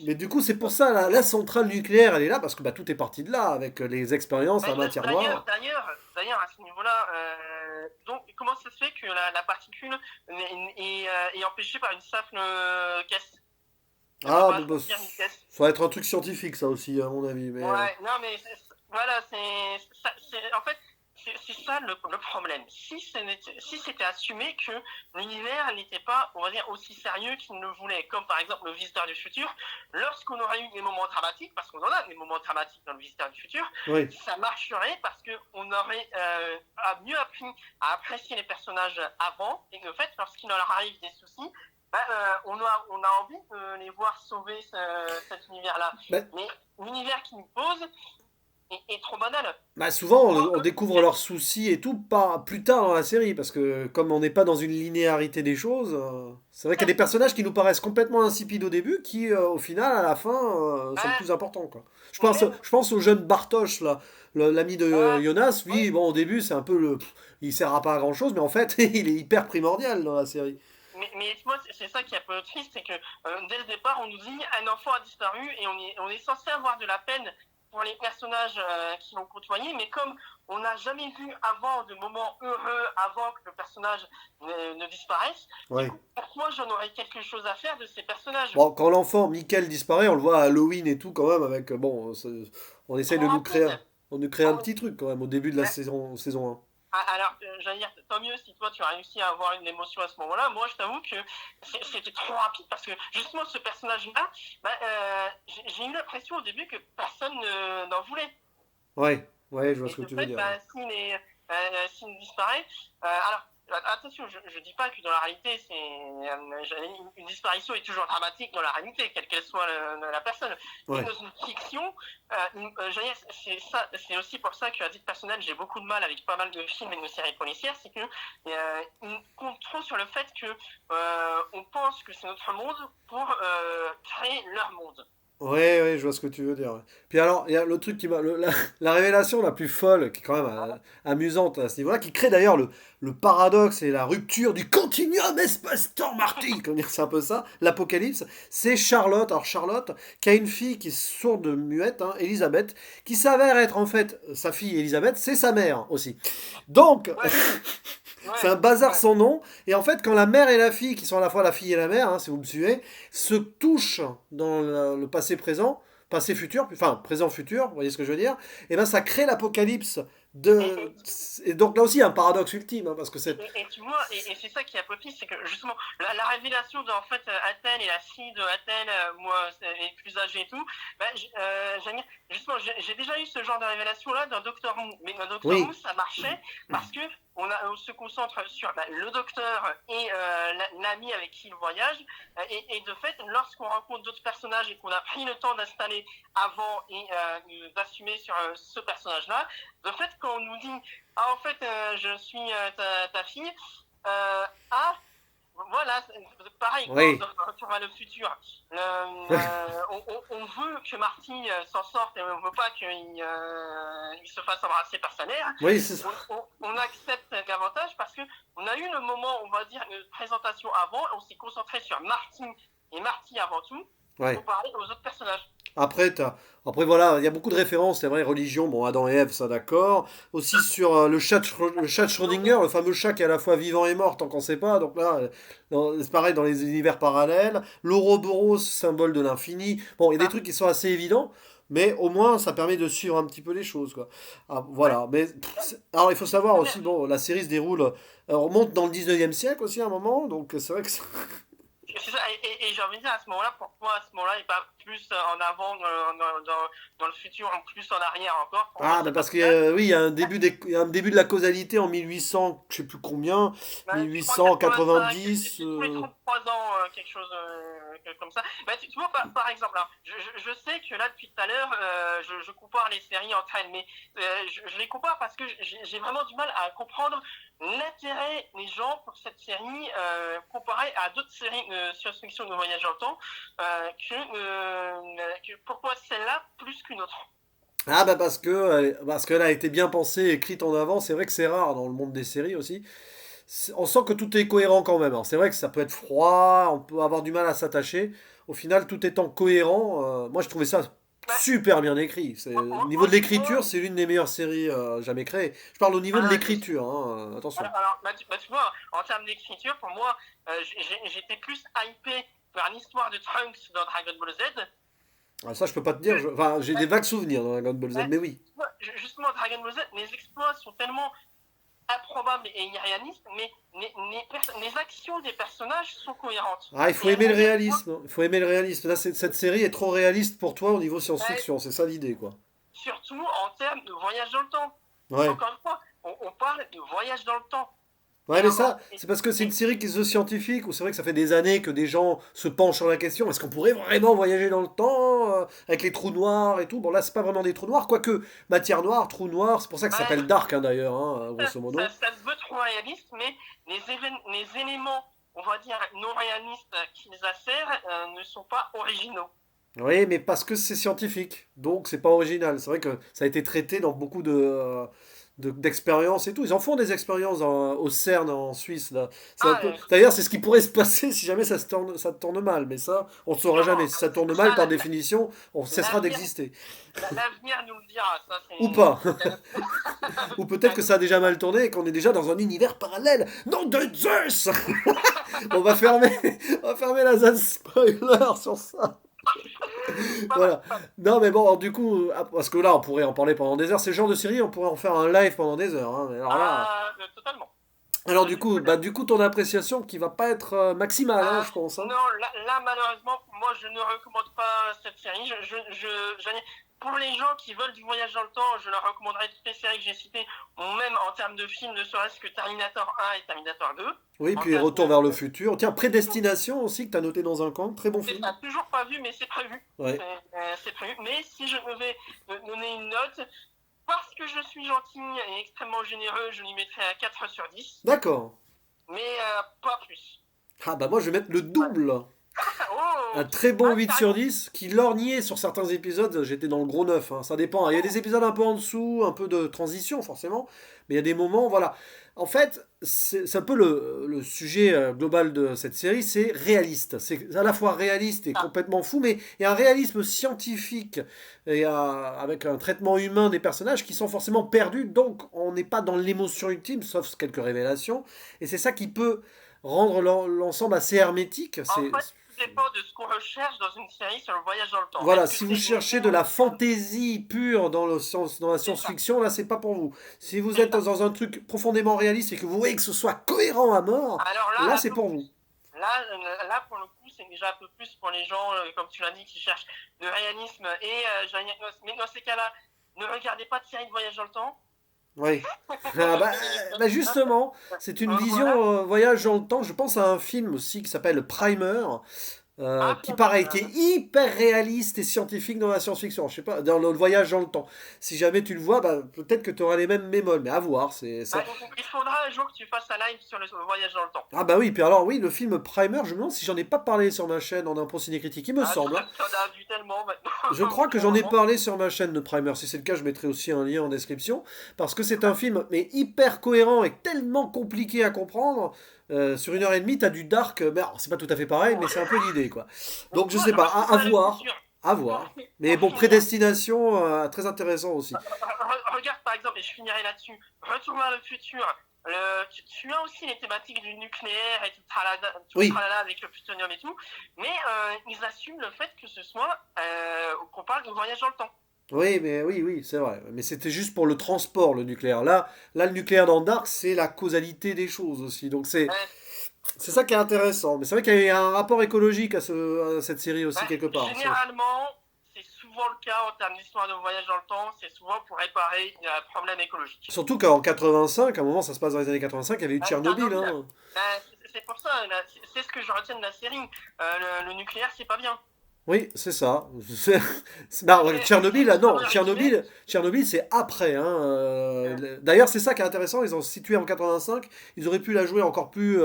Speaker 1: Mais du coup, c'est pour ça, la centrale nucléaire, elle est là, parce que bah, tout est parti de là, avec les expériences, la matière noire.
Speaker 2: d'ailleurs, à ce niveau-là, donc comment ça se fait que la particule est empêchée par une simple caisse? Ne peut
Speaker 1: Ah,
Speaker 2: pas
Speaker 1: bon, bah,
Speaker 2: sortir une caisse.
Speaker 1: ça va être un truc scientifique, ça aussi, à mon avis. Mais,
Speaker 2: Ouais, non, mais voilà, en fait, c'est ça le problème. Si c'était assumé que l'univers n'était pas, on va dire, aussi sérieux qu'il ne le voulait, comme par exemple le Visiteur du futur, lorsqu'on aurait eu des moments dramatiques, parce qu'on en a des moments dramatiques dans le Visiteur du futur,
Speaker 1: oui.
Speaker 2: ça marcherait parce qu'on aurait mieux appris à apprécier les personnages avant, et en fait, lorsqu'il leur arrive des soucis, on a envie de les voir sauver cet univers-là.
Speaker 1: Ben,
Speaker 2: Mais l'univers qui nous pose est trop banal.
Speaker 1: bah, souvent,
Speaker 2: Moi,
Speaker 1: on découvre leurs soucis et tout pas plus tard dans la série, parce que comme on n'est pas dans une linéarité des choses, c'est vrai qu'il y a des personnages qui nous paraissent complètement insipides au début, qui au final, à la fin, sont plus importants, quoi.
Speaker 2: même,
Speaker 1: Je pense au jeune Bartosz, là, l'ami de Jonas. Lui,
Speaker 2: ouais,
Speaker 1: bon, au début, c'est un peu le. Il sert à pas à grand chose, mais en fait, il est hyper primordial dans la série.
Speaker 2: mais moi, c'est ça qui est un peu triste, c'est que dès le départ, on nous dit un enfant a disparu et on est censé avoir de la peine pour les personnages qui l'ont côtoyé, mais comme on n'a jamais vu avant de moments heureux avant que le personnage ne disparaisse, du
Speaker 1: Ouais.
Speaker 2: coup, pourquoi j'en aurais quelque chose à faire de ces personnages?
Speaker 1: Bon, quand l'enfant, Michael, disparaît, on le voit à Halloween et tout, quand même, avec. Bon, on essaye de
Speaker 2: Trop
Speaker 1: nous créer,
Speaker 2: rapide.
Speaker 1: on nous crée un
Speaker 2: Oh,
Speaker 1: petit truc, quand même, au début de la saison 1.
Speaker 2: Alors, j'allais dire, tant mieux si toi tu as réussi à avoir une émotion à ce moment-là. Moi, je t'avoue que c'était trop rapide parce que justement, ce personnage-là, j'ai eu l'impression au début que personne n'en voulait.
Speaker 1: Ouais, ouais, je vois
Speaker 2: Et
Speaker 1: ce que
Speaker 2: de
Speaker 1: tu veux
Speaker 2: fait,
Speaker 1: dire.
Speaker 2: s'il disparaît, alors attention, je dis pas que dans la réalité, une disparition est toujours dramatique dans la réalité, quelle qu'elle soit la personne. Mais
Speaker 1: Ouais.
Speaker 2: dans une fiction, c'est aussi pour ça qu'à titre personnel, j'ai beaucoup de mal avec pas mal de films et de séries policières, c'est que ils comptent trop sur le fait que on pense que c'est notre monde pour créer leur monde.
Speaker 1: Ouais, ouais, je vois ce que tu veux dire. Ouais. Puis alors, il y a le truc la révélation la plus folle, qui est quand même amusante à ce niveau-là, qui crée d'ailleurs le paradoxe et la rupture du continuum espace-temps Marty, comme dire, c'est un peu ça, l'apocalypse, c'est Charlotte. Alors Charlotte, qui a une fille qui est sourde muette, hein, Elisabeth, qui s'avère être en fait sa fille Elisabeth, c'est sa mère aussi. Donc,
Speaker 2: Ouais,
Speaker 1: c'est
Speaker 2: ouais,
Speaker 1: un bazar
Speaker 2: ouais.
Speaker 1: sans nom. Et en fait, quand la mère et la fille, qui sont à la fois la fille et la mère, hein, si vous me suivez, se touchent dans le passé présent, passé futur, enfin présent futur, vous voyez ce que je veux dire, et ben ça crée l'apocalypse
Speaker 2: Et,
Speaker 1: de.
Speaker 2: et,
Speaker 1: Et donc là aussi, il y a un paradoxe ultime, hein, parce que c'est.
Speaker 2: et tu vois, et c'est ça qui est apophis, c'est que justement, la révélation d'en fait Athènes et la fille de Athènes, moi, est plus âgée et tout, justement, j'ai déjà eu ce genre de révélation-là dans Doctor Who. Mais dans Doctor Who,
Speaker 1: Oui,
Speaker 2: ça marchait parce que on se concentre sur le docteur et l'ami avec qui il voyage. Et de fait, lorsqu'on rencontre d'autres personnages et qu'on a pris le temps d'installer avant et d'assumer sur ce personnage-là, de fait, quand on nous dit ah, en fait, je suis ta fille. Ah, voilà, pareil, quand
Speaker 1: oui.
Speaker 2: dans Retour vers le futur, on veut que Marty s'en sorte et on veut pas qu'il il se fasse embrasser par sa mère.
Speaker 1: Oui, c'est ça.
Speaker 2: On accepte davantage parce que on a eu le moment, on va dire, une présentation avant, on s'est concentré sur Marty et Marty avant tout,
Speaker 1: Ouais.
Speaker 2: comparé aux autres personnages.
Speaker 1: Après, Après, voilà, il y a beaucoup de références, c'est vrai, religion, bon, Adam et Ève, ça d'accord. Aussi sur le chat de Schrödinger, le fameux chat qui est à la fois vivant et mort, tant qu'on sait pas. Donc là, c'est pareil dans les univers parallèles. L'Ouroboros, symbole de l'infini. Bon, il y a des
Speaker 2: Ah,
Speaker 1: trucs qui sont assez évidents, mais au moins, ça permet de suivre un petit peu les choses, quoi. Ah,
Speaker 2: ouais.
Speaker 1: voilà, mais alors il faut savoir aussi, bon, la série se déroule, on remonte dans le 19e siècle aussi à un moment, donc c'est vrai que
Speaker 2: C'est ça, et j'ai envie de dire à ce moment-là, pourquoi à ce moment-là et pas plus en avant dans le futur, en plus en arrière encore, pour moi
Speaker 1: Ah, bah
Speaker 2: c'est pas
Speaker 1: parce
Speaker 2: plus
Speaker 1: que
Speaker 2: mal.
Speaker 1: oui, il y a un début de la causalité en 1800, je sais plus combien,
Speaker 2: Je crois 85,
Speaker 1: 1890.
Speaker 2: c'est tous les 33 ans, quelque chose comme ça. Tu vois, par exemple, alors, je sais que là, depuis tout à l'heure, je compare les séries entre elles, mais je les compare parce que j'ai vraiment du mal à comprendre l'intérêt des gens pour cette série comparé à d'autres séries de science-fiction de voyage dans le temps, que pourquoi celle-là plus qu'une autre.
Speaker 1: Ah, bah parce qu'elle a été bien pensée, écrite en avant, c'est vrai que c'est rare dans le monde des séries aussi. On sent que tout est cohérent quand même. Alors, c'est vrai que ça peut être froid, on peut avoir du mal à s'attacher. Au final, tout étant cohérent, moi je trouvais ça
Speaker 2: Bah,
Speaker 1: super bien écrit. Au niveau
Speaker 2: moi,
Speaker 1: de
Speaker 2: tu vois,
Speaker 1: l'écriture, c'est l'une des meilleures séries jamais créées. Je parle au niveau de
Speaker 2: ah,
Speaker 1: l'écriture, hein, attention.
Speaker 2: tu vois, en termes d'écriture, pour moi, j'étais plus hypé par l'histoire de Trunks dans Dragon Ball Z.
Speaker 1: Ah, ça, je peux pas te dire.
Speaker 2: Que,
Speaker 1: Enfin, j'ai des
Speaker 2: ouais,
Speaker 1: vagues souvenirs dans Dragon Ball Z, mais oui.
Speaker 2: tu vois, justement, Dragon Ball Z, les exploits sont tellement improbables et irréalistes, mais les actions des personnages sont cohérentes.
Speaker 1: Ah, il
Speaker 2: Et
Speaker 1: faut
Speaker 2: elles
Speaker 1: aimer le
Speaker 2: vont de soi.
Speaker 1: réalisme, hein. Il faut aimer le réalisme. Là, cette série est trop réaliste pour toi au niveau
Speaker 2: Ouais,
Speaker 1: science-fiction. C'est ça l'idée, quoi.
Speaker 2: surtout en termes de voyage dans le temps.
Speaker 1: Ouais.
Speaker 2: Encore une fois, on parle de voyage dans le temps.
Speaker 1: Ouais,
Speaker 2: Et,
Speaker 1: mais
Speaker 2: en-
Speaker 1: ça,
Speaker 2: et,
Speaker 1: c'est parce que c'est une
Speaker 2: et
Speaker 1: série qui se veut scientifique, ou c'est vrai que ça fait des années que des gens se penchent sur la question. Est-ce qu'on pourrait vraiment voyager dans le temps avec les trous noirs et tout? Bon, là, c'est pas vraiment des trous noirs, quoique matière noire, trou noir, c'est pour ça que ça s'appelle
Speaker 2: ouais,
Speaker 1: Dark, hein, d'ailleurs, hein, grosso modo.
Speaker 2: ça se veut trop réaliste, mais les éléments, on va dire, non réalistes qu'ils insèrent ne sont pas originaux.
Speaker 1: Oui, mais parce que c'est scientifique, donc c'est pas original. C'est vrai que ça a été traité dans beaucoup d'expériences et tout. Ils en font des expériences au CERN en Suisse là. C'est un
Speaker 2: Ah,
Speaker 1: peu. D'ailleurs, c'est ce qui pourrait se passer si jamais ça tourne mal. Mais ça, on ne saura jamais.
Speaker 2: sûrement.
Speaker 1: Si ça tourne mal,
Speaker 2: Ça,
Speaker 1: par définition, on cessera
Speaker 2: l'avenir,
Speaker 1: d'exister.
Speaker 2: l'avenir nous le dira. Ça,
Speaker 1: Ou pas.
Speaker 2: c'est.
Speaker 1: Ou peut-être que ça a déjà mal tourné et qu'on est déjà dans un univers parallèle. Nom de Zeus. On va fermer la zone spoiler sur ça.
Speaker 2: Pas mal,
Speaker 1: Voilà.
Speaker 2: pas mal.
Speaker 1: Non, mais bon, du coup, parce que là, on pourrait en parler pendant des heures. C'est le genre de série, on pourrait en faire un live pendant des heures, hein. Mais alors là.
Speaker 2: Ah, totalement.
Speaker 1: Alors,
Speaker 2: Je suis tout
Speaker 1: du coup, ton appréciation qui va pas être maximale, hein,
Speaker 2: Ah,
Speaker 1: je pense, hein.
Speaker 2: non, là, malheureusement, moi je ne recommande pas cette série. Pour les gens qui veulent du voyage dans le temps, je leur recommanderais toutes les séries que j'ai citées, ou même en termes de films, ne serait-ce que Terminator 1 et Terminator 2.
Speaker 1: Oui,
Speaker 2: En
Speaker 1: puis
Speaker 2: termes
Speaker 1: Retour
Speaker 2: de.
Speaker 1: vers le futur. Tiens, Prédestination aussi, que tu as noté dans un coin. Très bon
Speaker 2: C'est
Speaker 1: film.
Speaker 2: ça, toujours pas vu, mais c'est prévu.
Speaker 1: Ouais.
Speaker 2: C'est prévu. Mais si je devais donner une note, parce que je suis gentil et extrêmement généreux, je lui mettrais à 4 sur 10,
Speaker 1: D'accord.
Speaker 2: mais pas plus.
Speaker 1: Ah, bah moi, je vais mettre le
Speaker 2: Ouais.
Speaker 1: double. Un
Speaker 2: Oh,
Speaker 1: très bon 8 sur
Speaker 2: carrément.
Speaker 1: 10 qui lorgnait sur certains épisodes, j'étais dans le gros 9, hein, ça dépend. Il y a des épisodes un peu en dessous, un peu de transition forcément, mais il y a des moments, voilà. En fait, c'est un peu le sujet global de cette série, c'est réaliste. C'est à la fois réaliste et
Speaker 2: Ah,
Speaker 1: complètement fou, mais il y a un réalisme scientifique et avec un traitement humain des personnages qui sont forcément perdus, donc on n'est pas dans l'émotion ultime, sauf quelques révélations, et c'est ça qui peut rendre l'ensemble assez hermétique.
Speaker 2: en fait, tout dépend de ce qu'on recherche dans une série sur le voyage dans le temps.
Speaker 1: Voilà,
Speaker 2: Est-ce que
Speaker 1: si vous
Speaker 2: c'est une
Speaker 1: cherchez de la
Speaker 2: émotion?
Speaker 1: fantaisie pure dans dans la
Speaker 2: C'est ça,
Speaker 1: science-fiction, là, c'est pas pour vous. Si vous
Speaker 2: c'est
Speaker 1: êtes
Speaker 2: ça.
Speaker 1: dans un truc profondément réaliste et que vous voyez que ce soit cohérent à mort,
Speaker 2: Alors là,
Speaker 1: là,
Speaker 2: un
Speaker 1: c'est
Speaker 2: peu
Speaker 1: pour vous.
Speaker 2: plus. Là, pour le coup, c'est déjà un peu plus pour les gens, comme tu l'as dit, qui cherchent de réalisme. Et mais dans ces cas-là, ne regardez pas de série de voyage dans le temps.
Speaker 1: Oui. Ah bah, bah justement, c'est une
Speaker 2: Voilà.
Speaker 1: vision voyage dans le temps. Je pense à un film aussi qui s'appelle Primer.
Speaker 2: Ah,
Speaker 1: Qui
Speaker 2: bien
Speaker 1: pareil,
Speaker 2: vu.
Speaker 1: qui est hyper réaliste et scientifique dans la science-fiction. Je sais pas, dans le voyage dans le temps. Si jamais tu le vois, bah, peut-être que tu auras les mêmes bémols, mais à voir. C'est ça.
Speaker 2: Il faudra un jour que tu fasses un live sur le voyage dans le temps.
Speaker 1: Ah bah oui, puis alors oui, le film Primer, je me demande si j'en ai pas parlé sur ma chaîne en impro cinécritique, il me
Speaker 2: Ah,
Speaker 1: semble, hein.
Speaker 2: t'en as vu tellement maintenant.
Speaker 1: Je
Speaker 2: Au
Speaker 1: crois
Speaker 2: bout
Speaker 1: que
Speaker 2: d'un
Speaker 1: j'en ai
Speaker 2: moment.
Speaker 1: parlé sur ma chaîne de Primer. Si c'est le cas, je mettrai aussi un lien en description. Parce que c'est un film mais hyper cohérent et tellement compliqué à comprendre. Sur 1h30, t'as du dark. Mais alors, c'est pas tout à fait pareil, mais c'est un peu l'idée, quoi. Donc je
Speaker 2: Moi,
Speaker 1: sais pas, à
Speaker 2: retour vers le
Speaker 1: voir.
Speaker 2: futur.
Speaker 1: À
Speaker 2: Pour,
Speaker 1: voir. Mais
Speaker 2: pour
Speaker 1: bon,
Speaker 2: finir,
Speaker 1: prédestination, très intéressant aussi.
Speaker 2: regarde par exemple, et je finirai là-dessus, Retour vers le futur. Tu as aussi les thématiques du nucléaire et tout le
Speaker 1: Oui,
Speaker 2: tralala avec le plutonium et tout, mais ils assument le fait que ce soit qu'on parle de voyage dans le temps.
Speaker 1: oui, mais oui, oui, c'est vrai. Mais c'était juste pour le transport, le nucléaire. Là, le nucléaire dans Dark, c'est la causalité des choses aussi. Donc
Speaker 2: Euh,
Speaker 1: c'est ça qui est intéressant. Mais c'est vrai qu'il y a un rapport écologique à cette série aussi, quelque part.
Speaker 2: Généralement, c'est souvent le cas en termes d'histoire de voyage dans le temps, c'est souvent pour réparer un problème écologique.
Speaker 1: Surtout qu'en 85, à un moment, ça se passe dans les années 85, il y avait eu Tchernobyl,
Speaker 2: Tchernobyl,
Speaker 1: hein.
Speaker 2: c'est pour ça, c'est ce que je retiens de la série. Le nucléaire, c'est pas bien.
Speaker 1: Oui, c'est ça. Non, Tchernobyl, ah non,
Speaker 2: Première résumé,
Speaker 1: Tchernobyl, c'est après, hein. D'ailleurs, c'est ça qui est intéressant. Ils ont situé en 85. Ils auraient pu la jouer encore plus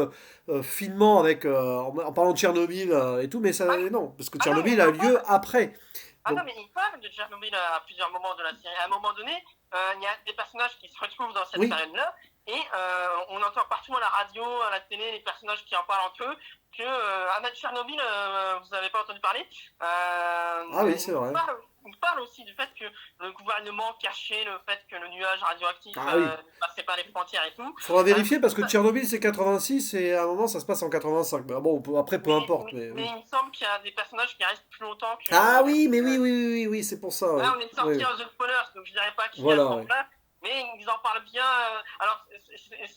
Speaker 1: finement avec en parlant de Tchernobyl et tout, mais ça,
Speaker 2: ah,
Speaker 1: non, parce que
Speaker 2: ah non, mais
Speaker 1: Tchernobyl
Speaker 2: il
Speaker 1: a
Speaker 2: en
Speaker 1: eu lieu
Speaker 2: parle.
Speaker 1: après.
Speaker 2: Ah non,
Speaker 1: Donc,
Speaker 2: mais il parle de Tchernobyl à plusieurs moments de la série. À un moment donné, il y a des personnages qui se retrouvent dans cette
Speaker 1: oui.
Speaker 2: période-là, et on entend partout à la radio, à la télé, les personnages qui en parlent entre eux, que ah, Tchernobyl, vous n'avez pas entendu parler.
Speaker 1: Ah oui, c'est vrai.
Speaker 2: Il parle aussi du fait que le gouvernement cachait le fait que le nuage radioactif
Speaker 1: Ah oui.
Speaker 2: ne passait pas les frontières et tout.
Speaker 1: Faudra
Speaker 2: Euh,
Speaker 1: vérifier parce que Tchernobyl c'est 86 et à un moment ça se passe en 85. Mais bon, après peu importe, mais
Speaker 2: mais
Speaker 1: oui.
Speaker 2: il me semble qu'il y a des personnages qui restent plus longtemps que.
Speaker 1: Ah oui, mais oui, oui, oui, oui, oui, c'est pour ça, oui.
Speaker 2: Là, on est
Speaker 1: Oui.
Speaker 2: sorti en The Spoilers, donc je dirais pas qui à ce
Speaker 1: Voilà, oui.
Speaker 2: moment-là, mais ils en parlent bien. Alors,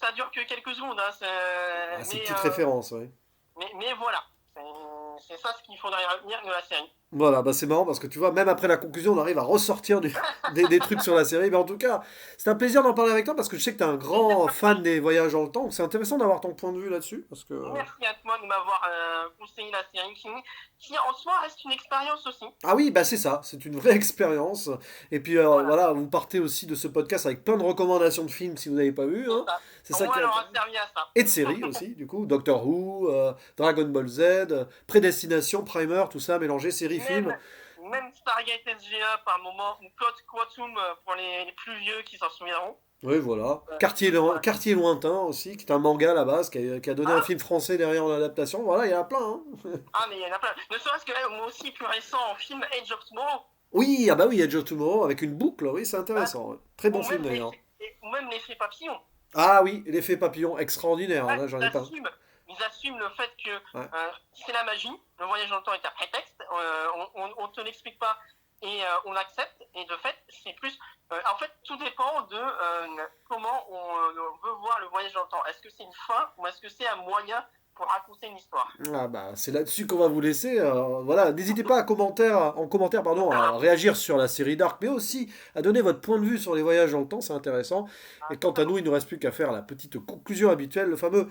Speaker 2: ça dure que quelques secondes, hein,
Speaker 1: Ah, ces petites références, oui.
Speaker 2: mais voilà. C'est ça ce qu'il faudrait retenir de la série.
Speaker 1: Voilà, bah c'est marrant parce que tu vois, même après la conclusion, on arrive à ressortir des trucs sur la série. Mais en tout cas, c'est un plaisir d'en parler avec toi parce que je sais que tu es un grand fan des voyages dans le temps. Donc c'est intéressant d'avoir ton point de vue là-dessus. Parce que...
Speaker 2: Merci à toi de m'avoir conseillé la série qui en soi reste une expérience aussi.
Speaker 1: Ah oui, bah c'est ça, c'est une vraie expérience. Et puis
Speaker 2: Voilà,
Speaker 1: voilà, vous partez aussi de ce podcast avec plein de recommandations de films si vous n'avez pas vu,
Speaker 2: c'est
Speaker 1: hein.
Speaker 2: ça.
Speaker 1: C'est
Speaker 2: Au
Speaker 1: ça
Speaker 2: moins,
Speaker 1: qui est
Speaker 2: elle aura
Speaker 1: intéressant.
Speaker 2: servi à ça.
Speaker 1: Et de séries aussi, du coup, Doctor Who, Dragon Ball Z, Prédestination, Primer, tout ça, mélangé, séries, films.
Speaker 2: Même, même Stargate SGA par moment, ou Code Quantum pour les plus vieux qui s'en souviendront.
Speaker 1: Oui, voilà.
Speaker 2: Voilà.
Speaker 1: Quartier lointain aussi, qui est un manga à la base, qui a donné un
Speaker 2: Ah,
Speaker 1: film français derrière en adaptation. Voilà, il y en a plein, hein.
Speaker 2: ah, mais il y en a plein. Ne serait-ce que moi aussi, plus récent, en film Age of Tomorrow,
Speaker 1: Oui, ah bah oui, Edge of Tomorrow, avec une boucle, oui, c'est
Speaker 2: hein,
Speaker 1: intéressant, ouais. Très bon
Speaker 2: ou
Speaker 1: film
Speaker 2: même
Speaker 1: d'ailleurs.
Speaker 2: l'effet papillon.
Speaker 1: Ah oui, l'effet papillon, extraordinaire,
Speaker 2: Ouais,
Speaker 1: là j'en ai pas.
Speaker 2: ils assument le fait que
Speaker 1: Ouais.
Speaker 2: c'est la magie, le voyage dans le temps est un prétexte, on te l'explique pas et on accepte. Et de fait, c'est plus. En fait, tout dépend de comment on veut voir le voyage dans le temps. Est-ce que c'est une fin ou est-ce que c'est un moyen pour raconter une histoire?
Speaker 1: Ah bah, c'est là-dessus qu'on va vous laisser. Voilà, n'hésitez pas en commentaire, pardon, à réagir sur la série Dark, mais aussi à donner votre point de vue sur les voyages dans le temps, c'est intéressant. Et quant à nous, il ne nous reste plus qu'à faire la petite conclusion habituelle, le fameux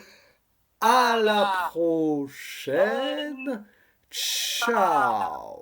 Speaker 1: à la
Speaker 2: Ah,
Speaker 1: prochaine. Ciao.